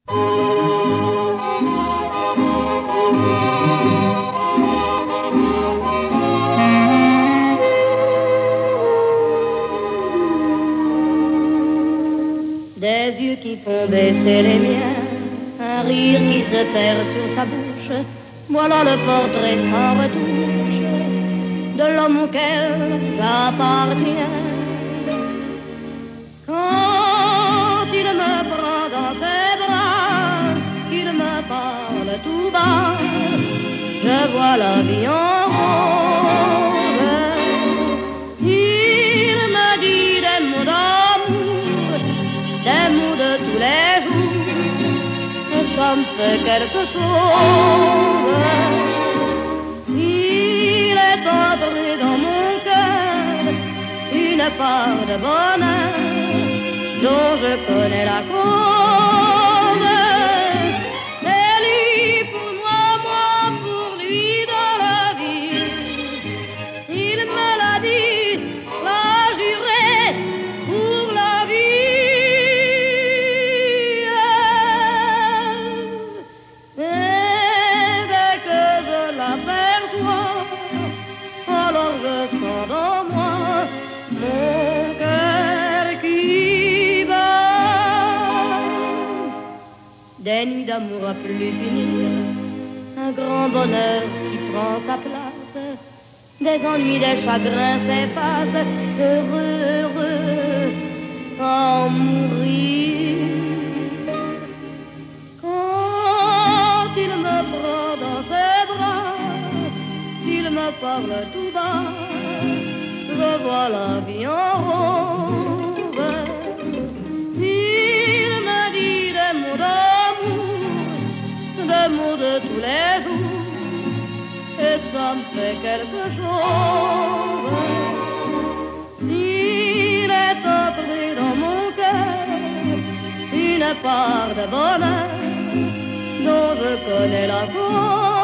Des yeux qui font baisser les miens, un rire qui se perd sur sa bouche, voilà le portrait sans retouche de l'homme auquel j'appartiens. Quand il me prend dans ses bras, qu'il me parle tout bas, je vois la vie en rose. Il me dit des mots d'amour, des mots de tous les jours, et ça me fait quelque chose. Il est entré dans mon cœur une part de bonheur dont je connais la cause. C'est lui pour moi, moi pour lui dans la vie. Il me l'a dit, l'a juré pour la vie. Et dès que je l'aperçois, alors je sens dans moi mon cœur qui bat. Des nuits d'amour à plus finir, un grand bonheur qui prend sa place, des ennuis, des chagrins s'effacent, heureux, heureux, à en mourir. Quand il me prend dans ses bras, il me parle tout bas, je vois la vie en rose. Il me dit des mots d'amour, des mots de tous les jours, et ça me fait quelque chose. Il est entré dans mon cœur une part de bonheur dont je connais la cause.